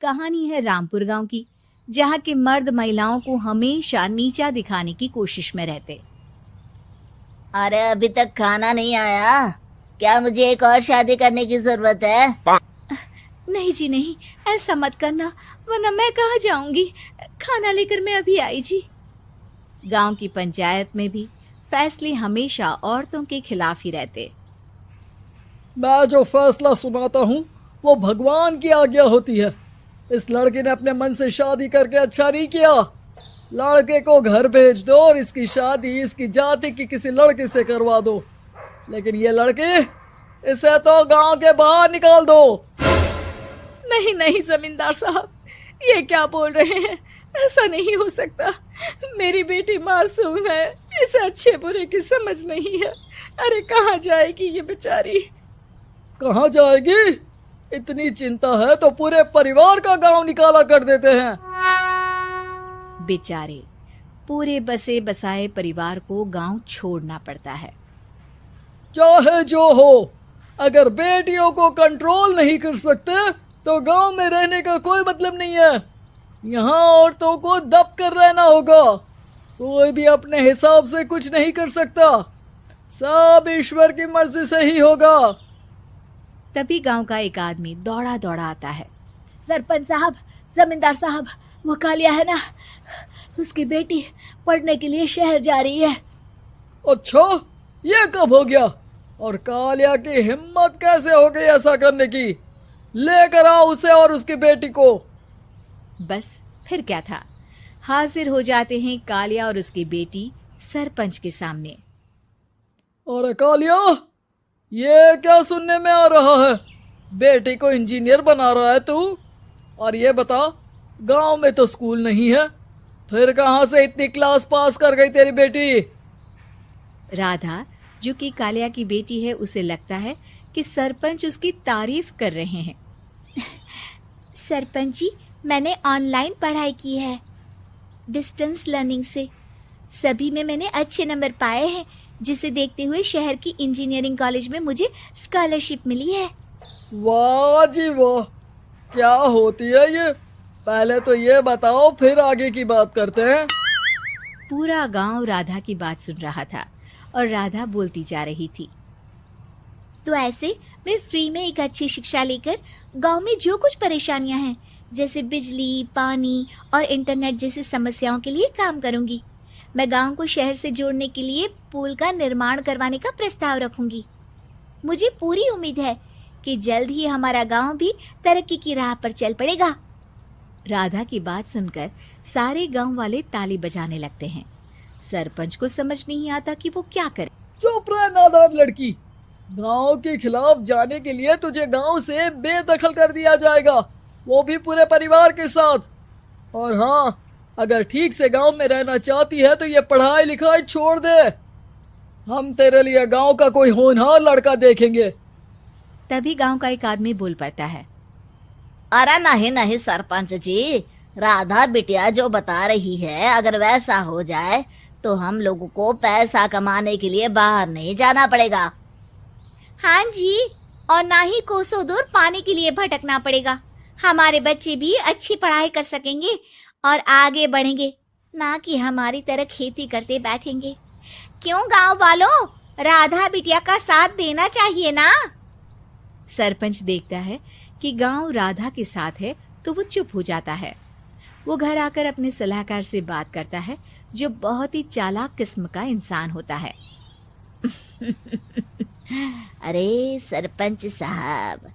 कहानी है रामपुर गांव की, जहां के मर्द महिलाओं को हमेशा नीचा दिखाने की कोशिश में रहते। अरे अभी तक खाना नहीं आया, क्या मुझे एक और शादी करने की जरूरत है? नहीं जी नहीं, ऐसा मत करना, वरना मैं कहाँ जाऊंगी। खाना लेकर मैं अभी आई जी। गांव की पंचायत में भी फैसले हमेशा औरतों के खिलाफ ही रहते। मैं जो फैसला सुनाता हूँ वो भगवान की आज्ञा होती है। इस लड़के ने अपने मन से शादी करके अच्छा नहीं किया। लड़के को घर भेज दो और इसकी शादी इसकी जाति की किसी लड़के से करवा दो। लेकिन ये लड़की, इसे तो गांव के बाहर निकाल दो। नहीं नहीं जमींदार साहब, ये क्या बोल रहे हैं? ऐसा नहीं हो सकता। मेरी बेटी मासूम है, इसे अच्छे बुरे की समझ नहीं है। अरे कहाँ जाएगी ये बेचारी? कहाँ जाएगी? इतनी चिंता है तो पूरे परिवार का गांव निकाला कर देते हैं। बेचारे पूरे बसे बसाए परिवार को गांव छोड़ना पड़ता है। चाहे जो हो, अगर बेटियों को कंट्रोल नहीं कर सकते तो गांव में रहने का कोई मतलब नहीं है। यहाँ औरतों को दब कर रहना होगा। कोई भी अपने हिसाब से कुछ नहीं कर सकता, सब ईश्वर की मर्जी से ही होगा। तभी गांव का एक आदमी दौड़ा दौड़ा आता है। सरपंच साहब, जमींदार साहब, वो कालिया है ना, उसकी बेटी पढ़ने के लिए शहर जा रही है। अच्छा, ये कब हो गया? और कालिया की हिम्मत कैसे हो गई ऐसा करने की? लेकर आओ उसे और उसकी बेटी को। बस फिर क्या था, हाजिर हो जाते हैं कालिया और उसकी बेटी सरपंच के सामने। अरे कालिया, ये क्या सुनने में आ रहा है? बेटी को इंजीनियर बना रहा है तू? और ये बता, गांव में तो स्कूल नहीं है, फिर कहां से इतनी क्लास पास कर गई तेरी बेटी? राधा, जो कि कालिया की बेटी है, उसे लगता है कि सरपंच उसकी तारीफ कर रहे हैं। सरपंच जी, मैंने ऑनलाइन पढ़ाई की है, डिस्टेंस लर्निंग से। सभी में मैंने अच्छे नंबर पाए हैं, जिसे देखते हुए शहर की इंजीनियरिंग कॉलेज में मुझे स्कॉलरशिप मिली है। वाह जी वाह, क्या होती है ये? पहले तो ये बताओ, फिर आगे की बात करते हैं। पूरा गांव राधा की बात सुन रहा था और राधा बोलती जा रही थी। तो ऐसे मैं फ्री में एक अच्छी शिक्षा लेकर गांव में जो कुछ परेशानियां हैं, जैसे बिजली, पानी और इंटरनेट जैसी समस्याओं के लिए काम करूंगी। मैं गांव को शहर से जोड़ने के लिए पुल का निर्माण करवाने का प्रस्ताव रखूंगी। मुझे पूरी उम्मीद है कि जल्द ही हमारा गांव भी तरक्की की राह पर चल पड़ेगा। राधा की बात सुनकर सारे गांव वाले ताली बजाने लगते हैं। सरपंच को समझ नहीं आता कि वो क्या करे। चुप रह नादान लड़की, गांव के खिलाफ जाने के लिए तुझे गांव से बेदखल कर दिया जाएगा, वो भी पूरे परिवार के साथ। और हाँ, अगर ठीक से गांव में रहना चाहती है तो ये पढ़ाई लिखाई छोड़ दे। हम तेरे लिए गांव का कोई होनहार लड़का देखेंगे। तभी गांव का एक आदमी बोल पड़ता है। अरे नहीं नहीं सरपंच जी, राधा बिटिया जो बता रही है, अगर वैसा हो जाए तो हम लोगों को पैसा कमाने के लिए बाहर नहीं जाना पड़ेगा। हाँ जी, और ना ही कोसों दूर पानी के लिए भटकना पड़ेगा। हमारे बच्चे भी अच्छी पढ़ाई कर सकेंगे और आगे बढ़ेंगे, ना कि हमारी तरह खेती करते बैठेंगे। क्यों गांव वालों, राधा बिटिया का साथ देना चाहिए ना। सरपंच देखता है कि गांव राधा के साथ है तो वो चुप हो जाता है। वो घर आकर अपने सलाहकार से बात करता है, जो बहुत ही चालाक किस्म का इंसान होता है। अरे सरपंच साहब,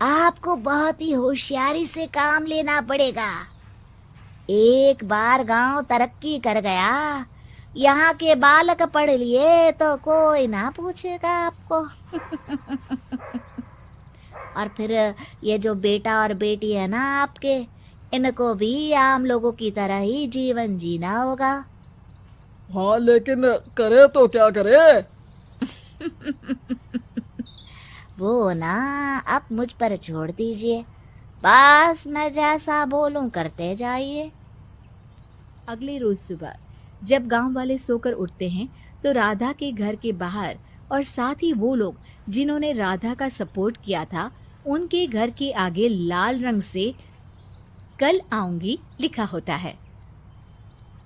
आपको बहुत ही होशियारी से काम लेना पड़ेगा। एक बार गांव तरक्की कर गया, यहाँ के बालक पढ़ लिए तो कोई ना पूछेगा आपको। और फिर ये जो बेटा और बेटी है ना आपके, इनको भी आम लोगों की तरह ही जीवन जीना होगा। हाँ, लेकिन करे तो क्या करे? वो ना आप मुझ पर छोड़ दीजिए, बस मैं जैसा बोलूं करते जाइए। अगले रोज सुबह जब गांव वाले सोकर उठते हैं तो राधा के घर के बाहर और साथ ही वो लोग जिन्होंने राधा का सपोर्ट किया था, उनके घर के आगे लाल रंग से कल आऊंगी लिखा होता है।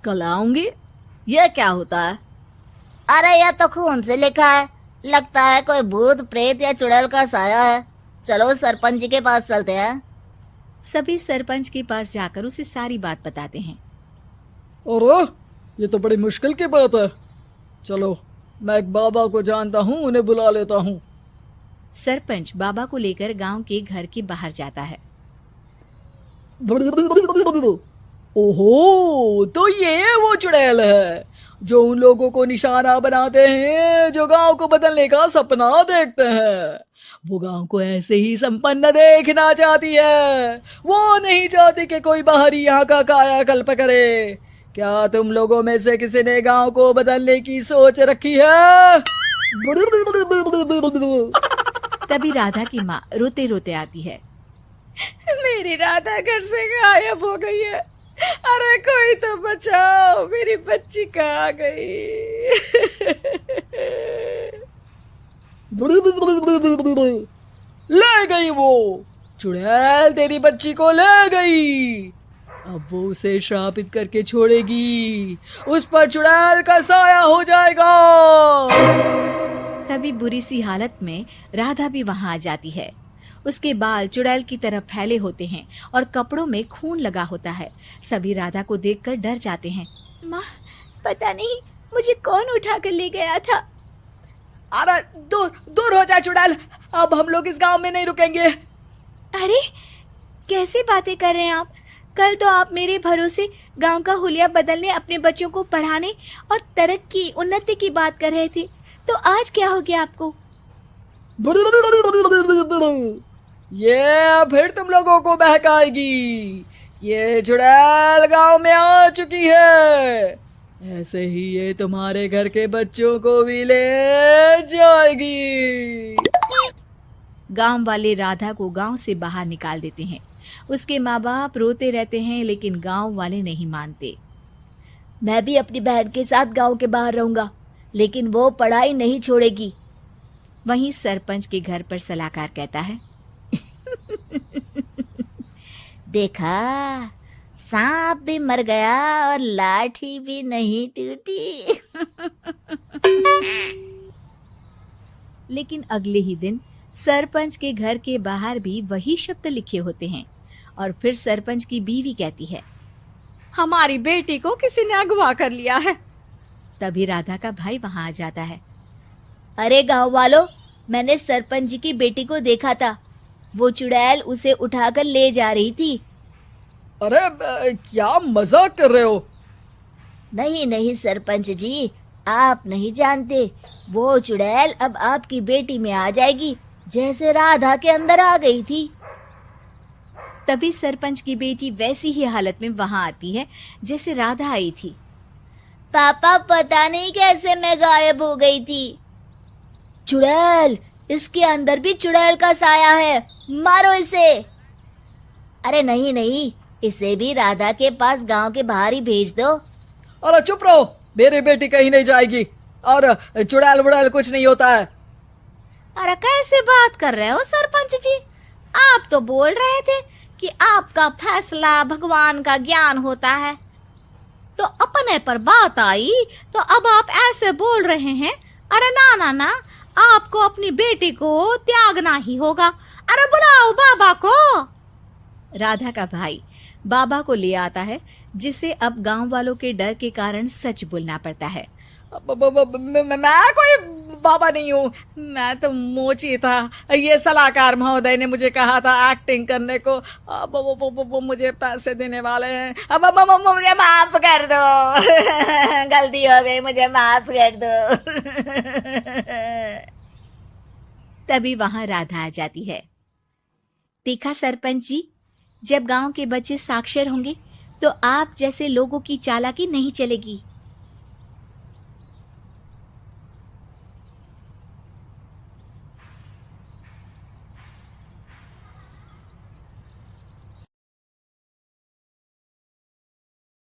कल आऊंगी, यह क्या होता है? अरे यह तो खून से लिखा है, लगता है कोई भूत प्रेत या चुड़ैल का साया है। चलो सरपंच जी के पास चलते हैं। सभी सरपंच के पास जाकर उसे सारी बात बताते हैं। अरे ये तो बड़ी मुश्किल की बात है। चलो मैं एक बाबा को जानता हूँ, उन्हें बुला लेता हूँ। सरपंच बाबा को लेकर गांव के घर के बाहर जाता है। ओहो, तो ये वो चुड़ैल है जो उन लोगों को निशाना बनाते हैं जो गांव को बदलने का सपना देखते हैं। वो गांव को ऐसे ही संपन्न देखना चाहती है। वो नहीं चाहती कि कोई बाहरी यहाँ का कायाकल्प करे। क्या तुम लोगों में से किसी ने गांव को बदलने की सोच रखी है? तभी राधा की माँ रोते रोते आती है। मेरी राधा घर से गायब हो गई है। अरे कोई तो बचाओ, मेरी बच्ची कहाँ गई? ले गई वो चुड़ैल, तेरी बच्ची को ले गई। अब वो उसे श्रापित करके छोड़ेगी, उस पर चुड़ैल का साया हो जाएगा। तभी बुरी सी हालत में राधा भी वहां आ जाती है। उसके बाल चुड़ैल की तरह फैले होते हैं और कपड़ों में खून लगा होता है। सभी राधा को देखकर डर जाते हैं। माँ, पता नहीं मुझे कौन उठा कर ले गया था। अरे दूर दूर हो जा चुड़ैल, अब हम लोग इस गांव में नहीं रुकेंगे। अरे कैसे बातें कर रहे हैं आप? कल तो आप मेरे भरोसे गांव का हुलिया बदलने, अपने बच्चों को पढ़ाने और तरक्की उन्नति की बात कर रहे थे, तो आज क्या हो गया आपको? ये फिर तुम लोगों को बहकाएगी। ये चुड़ैल गांव में आ चुकी है, ऐसे ही ये तुम्हारे घर के बच्चों को भी ले जाएगी। गांव वाले राधा को गांव से बाहर निकाल देते हैं। उसके माँ बाप रोते रहते हैं, लेकिन गांव वाले नहीं मानते। मैं भी अपनी बहन के साथ गांव के बाहर रहूंगा, लेकिन वो पढ़ाई नहीं छोड़ेगी। वहीं सरपंच के घर पर सलाहकार कहता है। देखा, सांप भी मर गया और लाठी भी नहीं टूटी। लेकिन अगले ही दिन सरपंच के घर के बाहर भी वही शब्द लिखे होते हैं। और फिर सरपंच की बीवी कहती है, हमारी बेटी को किसी ने अगवा कर लिया है। तभी राधा का भाई वहां आ जाता है। अरे गांव वालों, मैंने सरपंच जी की बेटी को देखा था। वो चुड़ैल उसे उठाकर ले जा रही थी। अरे क्या मजाक कर रहे हो? नहीं नहीं सरपंच जी, आप नहीं जानते। वो चुड़ैल अब आपकी बेटी में आ जाएगी, जैसे राधा के अंदर आ गई थी। तभी सरपंच की बेटी वैसी ही हालत में वहां आती है जैसे राधा आई थी। पापा, पता नहीं कैसे मैं गायब हो गई थी। चुड़ैल, इसके अंदर भी चुड़ैल का साया है, मारो इसे। अरे नहीं नहीं, इसे भी राधा के पास गांव के बाहर ही भेज दो। अरे चुप रहो, मेरी बेटी कहीं नहीं जाएगी और चुड़ैल वुड़ैल कुछ नहीं होता है। अरे कैसे बात कर रहे हो सरपंच जी? आप तो बोल रहे थे कि आपका फैसला भगवान का ज्ञान होता है, तो अपने पर बात आई तो अब आप ऐसे बोल रहे हैं। अरे ना ना ना, आपको अपनी बेटी को त्यागना ही होगा। अरे बुलाओ बाबा को। राधा का भाई बाबा को ले आता है, जिसे अब गांव वालों के डर के कारण सच बोलना पड़ता है। मैं कोई बाबा नहीं हूँ, मैं तो मोची था। ये सलाहकार महोदय ने मुझे कहा था एक्टिंग करने को। अब वो मुझे पैसे देने वाले हैं। अब मुझे माफ कर दो। गलती हो गई, मुझे माफ कर दो। तभी वहां राधा आ जाती है। देखा सरपंच जी, जब गांव के बच्चे साक्षर होंगे तो आप जैसे लोगों की चालाकी नहीं चलेगी।